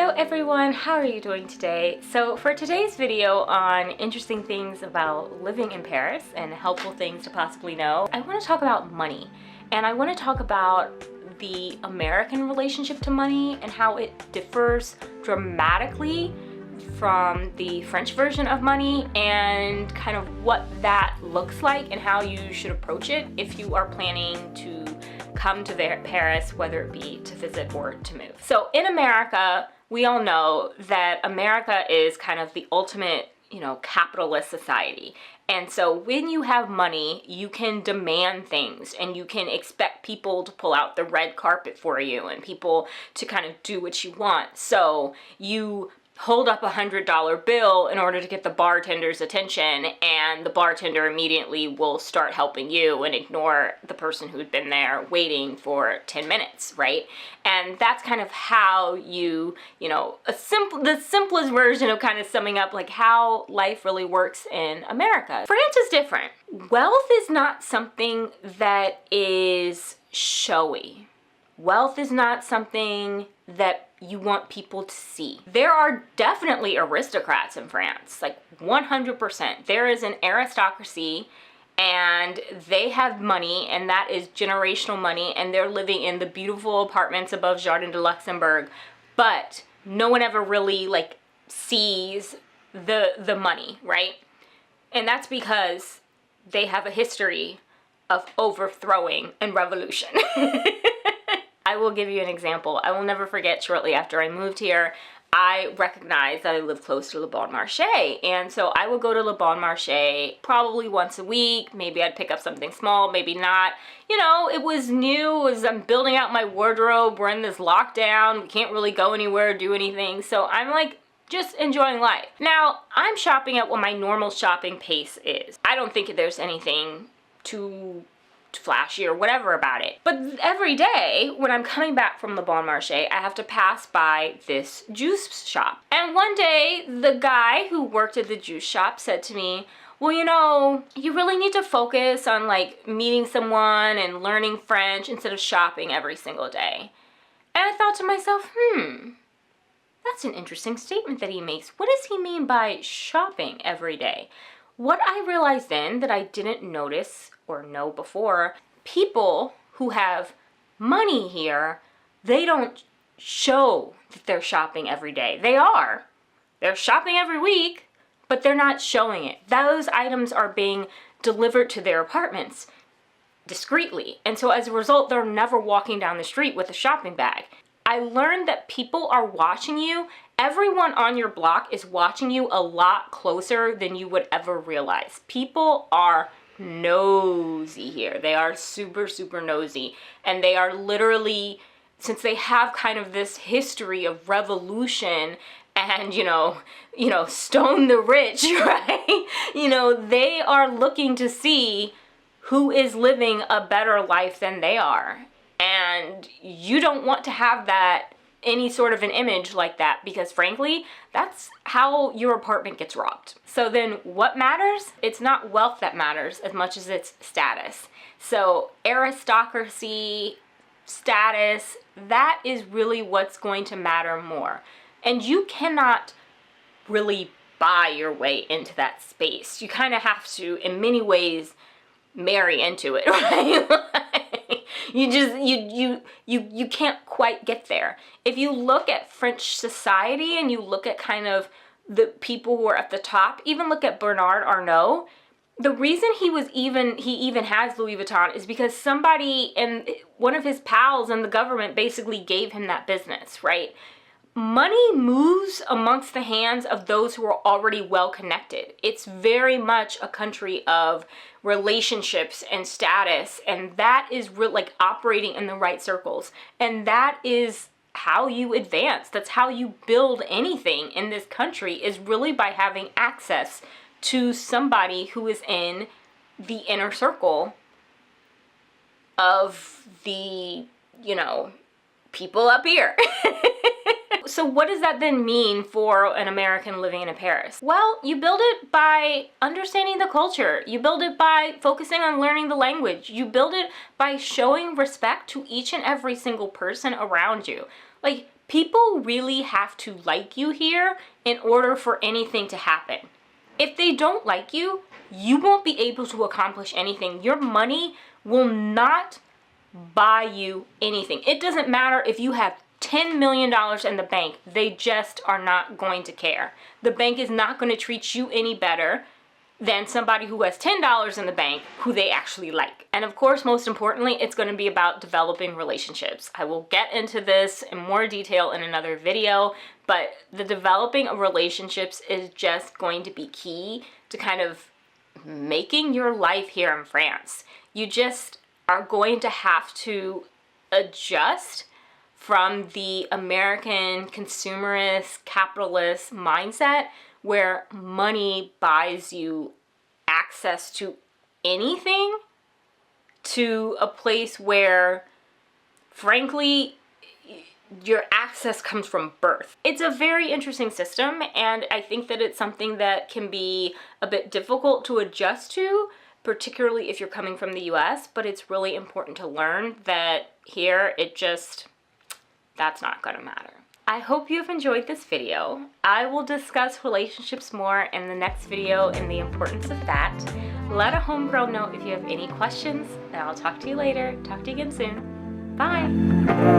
Hello everyone, how are you doing today? So for today's video on interesting things about living in Paris and helpful things to possibly know, I want to talk about money. And I want to talk about the American relationship to money and how it differs dramatically from the French version of money, and kind of what that looks like and how you should approach it if you are planning to come to Paris, whether it be to visit or to move. So in America, we all know that America is kind of the ultimate, capitalist society. And so when you have money, you can demand things and you can expect people to pull out the red carpet for you and people to kind of do what you want. So you hold up $100 bill in order to get the bartender's attention, and the bartender immediately will start helping you and ignore the person who'd been there waiting for 10 minutes, right? And that's kind of how the simplest version of kind of summing up like how life really works in America. France is different. Wealth is not something that is showy. Wealth is not something that you want people to see. There are definitely aristocrats in France, like 100%. There is an aristocracy and they have money, and that is generational money, and they're living in the beautiful apartments above Jardin de Luxembourg, but no one ever really sees the money, right? And that's because they have a history of overthrowing and revolution. I will give you an example. I will never forget, shortly after I moved here, I recognized that I live close to Le Bon Marché. And so I would go to Le Bon Marché probably once a week. Maybe I'd pick up something small, maybe not. It was new. I'm building out my wardrobe. We're in this lockdown. We can't really go anywhere or do anything. So I'm just enjoying life. Now, I'm shopping at what my normal shopping pace is. I don't think there's anything too flashy or whatever about it. But every day when I'm coming back from Le Bon Marché, I have to pass by this juice shop. And one day the guy who worked at the juice shop said to me, well, you really need to focus on meeting someone and learning French instead of shopping every single day. And I thought to myself, that's an interesting statement that he makes. What does he mean by shopping every day? What I realized then that I didn't notice or know before, people who have money here, they don't show that they're shopping every day. They're shopping every week, but they're not showing it. Those items are being delivered to their apartments discreetly. And so as a result, they're never walking down the street with a shopping bag. I learned that people are watching you. Everyone on your block is watching you a lot closer than you would ever realize. People are nosy here. They are super, super nosy. And they are literally, since they have kind of this history of revolution and, stone the rich, right? They are looking to see who is living a better life than they are. And you don't want to have any sort of an image like that, because frankly, that's how your apartment gets robbed. So then what matters? It's not wealth that matters as much as it's status. So aristocracy, status, that is really what's going to matter more. And you cannot really buy your way into that space. You kind of have to, in many ways, marry into it, right? You can't quite get there. If you look at French society and you look at kind of the people who are at the top, even look at Bernard Arnault, the reason he even has Louis Vuitton is because somebody and one of his pals in the government basically gave him that business, right? Money moves amongst the hands of those who are already well connected. It's very much a country of relationships and status, and that is operating in the right circles. And that is how you advance. That's how you build anything in this country, is really by having access to somebody who is in the inner circle of the, people up here. So what does that then mean for an American living in Paris? Well, you build it by understanding the culture. You build it by focusing on learning the language. You build it by showing respect to each and every single person around you. People really have to like you here in order for anything to happen. If they don't like you, you won't be able to accomplish anything. Your money will not buy you anything. It doesn't matter if you have $10 million in the bank, they just are not going to care. The bank is not going to treat you any better than somebody who has $10 in the bank who they actually like. And of course, most importantly, it's going to be about developing relationships. I will get into this in more detail in another video, but the developing of relationships is just going to be key to kind of making your life here in France. You just are going to have to adjust from the American consumerist, capitalist mindset where money buys you access to anything, to a place where, frankly, your access comes from birth. It's a very interesting system, and I think that it's something that can be a bit difficult to adjust to, particularly if you're coming from the US, but it's really important to learn that here that's not gonna matter. I hope you've enjoyed this video. I will discuss relationships more in the next video and the importance of that. Let a homegirl know if you have any questions, and I'll talk to you later. Talk to you again soon. Bye.